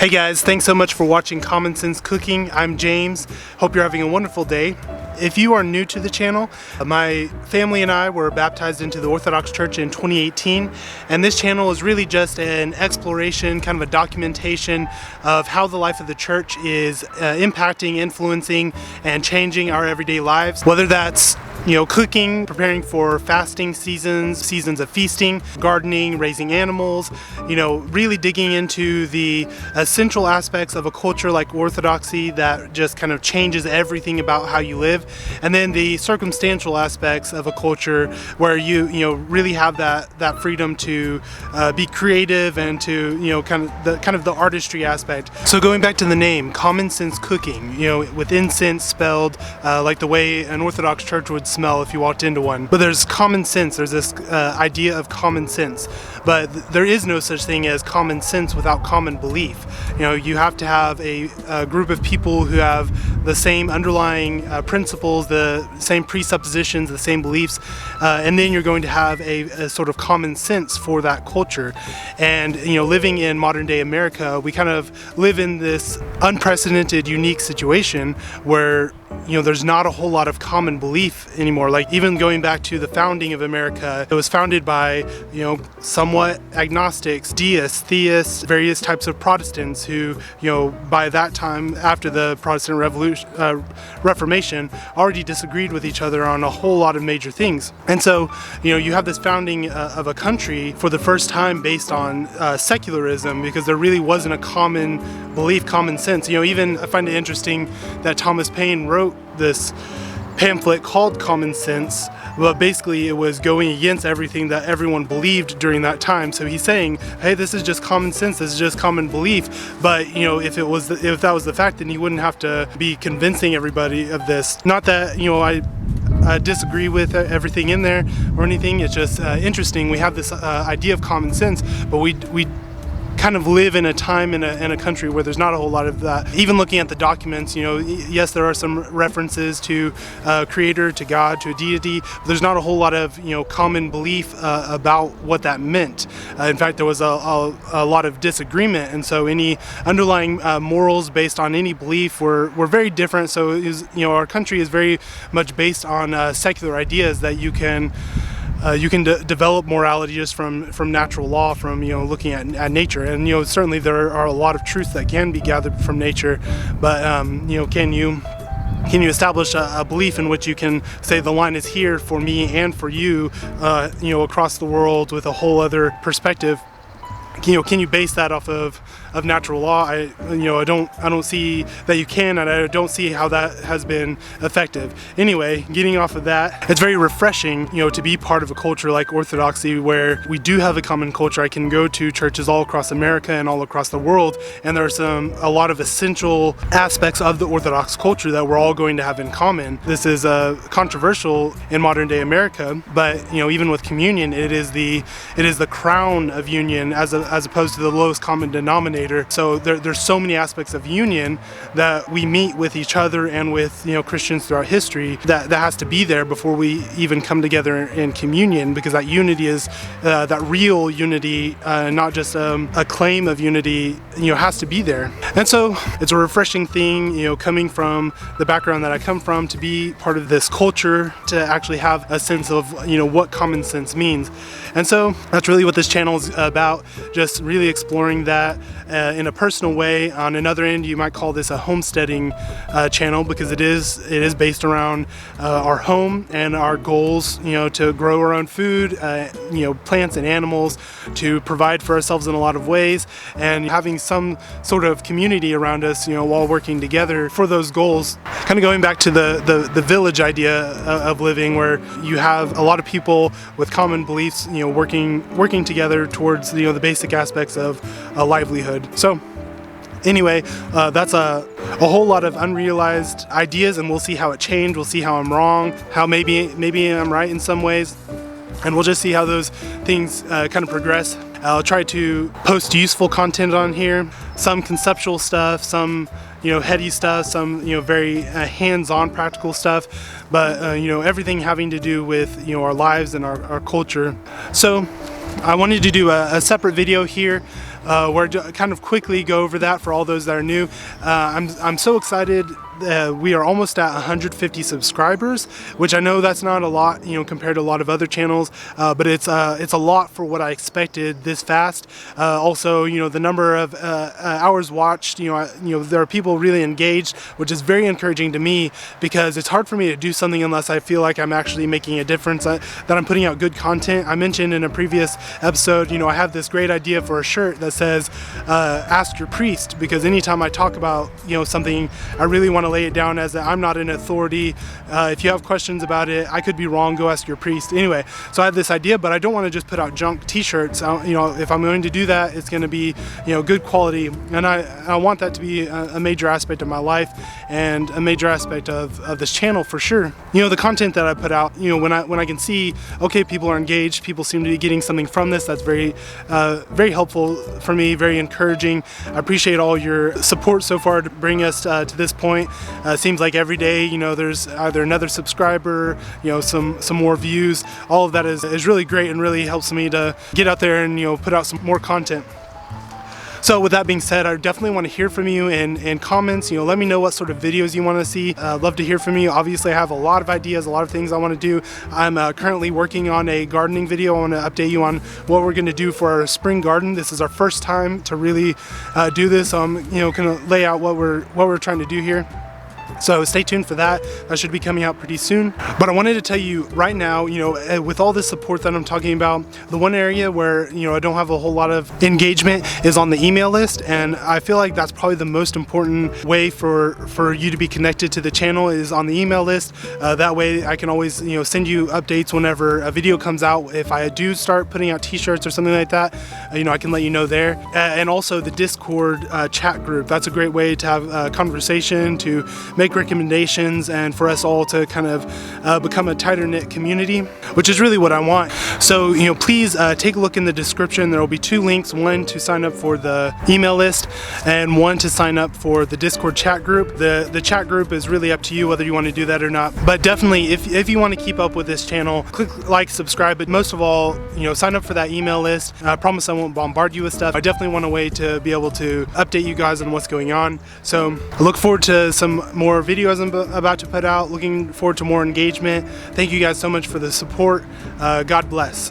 Hey guys, thanks so much for watching Common Sense Cooking. I'm James. Hope you're having a wonderful day. If you are new to the channel, my family and I were baptized into the Orthodox Church in 2018, and this channel is really just an exploration, kind of a documentation of how the life of the church is impacting, influencing, and changing our everyday lives. Whether that's cooking, preparing for fasting seasons of feasting, gardening, raising animals, really digging into the essential aspects of a culture like Orthodoxy that just kind of changes everything about how you live, and then the circumstantial aspects of a culture where you really have that freedom to be creative and to kind of the artistry aspect. So going back to the name, Common Sense Cooking, with incense spelled like the way an Orthodox church would smell if you walked into one. But there's common sense, there's this idea of common sense, but there is no such thing as common sense without common belief. You have to have a group of people who have the same underlying principles, the same presuppositions, the same beliefs, and then you're going to have a sort of common sense for that culture. And living in modern day America, we kind of live in this unprecedented, unique situation where there's not a whole lot of common belief anymore. Like even going back to the founding of America, it was founded by, somewhat agnostics, deists, theists, various types of Protestants who, by that time, after the Protestant Reformation, already disagreed with each other on a whole lot of major things. And so, you have this founding of a country for the first time based on secularism, because there really wasn't a common belief, common sense. Even I find it interesting that Thomas Paine wrote this pamphlet called Common Sense, but basically it was going against everything that everyone believed during that time. So he's saying, hey, this is just common sense, this is just common belief. But if that was the fact, then he wouldn't have to be convincing everybody of this. Not that I disagree with everything in there or anything. It's just interesting. We have this idea of common sense, but we kind of live in a time in a country where there's not a whole lot of that. Even looking at the documents, yes, there are some references to creator, to God, to a deity, but there's not a whole lot of common belief about what that meant. In fact, there was a lot of disagreement, and so any underlying morals based on any belief were very different. So our country is very much based on secular ideas that you can develop morality just from natural law, from looking at nature, and certainly there are a lot of truths that can be gathered from nature, but can you establish a belief in which you can say the line is here for me and for you, across the world with a whole other perspective? Can you base that off of natural law? I don't see that you can, and I don't see how that has been effective. Anyway, getting off of that, it's very refreshing, to be part of a culture like Orthodoxy where we do have a common culture. I can go to churches all across America and all across the world, and there are a lot of essential aspects of the Orthodox culture that we're all going to have in common. This is controversial in modern day America, but even with communion, it is the crown of union as opposed to the lowest common denominator. So there's so many aspects of union that we meet with each other and with Christians throughout history that has to be there before we even come together in communion, because that unity is that real unity, not just a claim of unity, has to be there. And so it's a refreshing thing, coming from the background that I come from, to be part of this culture, to actually have a sense of what common sense means. And so that's really what this channel is about, just really exploring that in a personal way. On another end, you might call this a homesteading channel, because it is based around our home and our goals, to grow our own food, plants and animals, to provide for ourselves in a lot of ways, and having some sort of community around us, while working together for those goals. Kind of going back to the village idea of living, where you have a lot of people with common beliefs, working together towards the basic aspects of a livelihood. So anyway, that's a whole lot of unrealized ideas, and we'll see how it changed. We'll see how I'm wrong, how maybe I'm right in some ways, and we'll just see how those things kind of progress. I'll try to post useful content on here, some conceptual stuff, some heady stuff, some very hands-on practical stuff, but everything having to do with our lives and our culture. So I wanted to do a separate video here where to kind of quickly go over that for all those that are new. I'm so excited. We are almost at 150 subscribers, which I know that's not a lot, compared to a lot of other channels, but it's a lot for what I expected this fast. Also, the number of hours watched, there are people really engaged, which is very encouraging to me, because it's hard for me to do something unless I feel like I'm actually making a difference, that I'm putting out good content. I mentioned in a previous episode, I have this great idea for a shirt that says, ask your priest, because anytime I talk about, something, I really want to lay it down as that I'm not an authority. If you have questions about it, I could be wrong, go ask your priest. Anyway, so I have this idea, but I don't want to just put out junk t-shirts. If I'm going to do that, it's going to be, good quality, and I want that to be a major aspect of my life and a major aspect of this channel for sure. The content that I put out, when I can see, okay, people are engaged, people seem to be getting something from this, that's very helpful for me, very encouraging. I appreciate all your support so far to bring us to this point. Seems like every day, there's either another subscriber, some more views. All of that is really great and really helps me to get out there and put out some more content. So with that being said, I definitely want to hear from you in comments. Let me know what sort of videos you want to see. Love to hear from you. Obviously, I have a lot of ideas, a lot of things I want to do. I'm currently working on a gardening video. I want to update you on what we're going to do for our spring garden. This is our first time to really do this. So I'm going to lay out what we're trying to do here. So stay tuned for that. That should be coming out pretty soon. But I wanted to tell you right now, with all the support that I'm talking about, the one area where, I don't have a whole lot of engagement is on the email list. And I feel like that's probably the most important way for you to be connected to the channel is on the email list. That way I can always, send you updates whenever a video comes out. If I do start putting out t-shirts or something like that, I can let you know there. And also the Discord chat group. That's a great way to have a conversation, to make recommendations, and for us all to kind of become a tighter knit community, which is really what I want. So please take a look in the description. There will be 2 links, one to sign up for the email list and one to sign up for the Discord chat group. The chat group is really up to you whether you want to do that or not, but definitely if you want to keep up with this channel, click like, subscribe, but most of all, sign up for that email list. I promise I won't bombard you with stuff. I definitely want a way to be able to update you guys on what's going on. So I look forward to some more videos I'm about to put out. Looking forward to more engagement. Thank you guys so much for the support. God bless.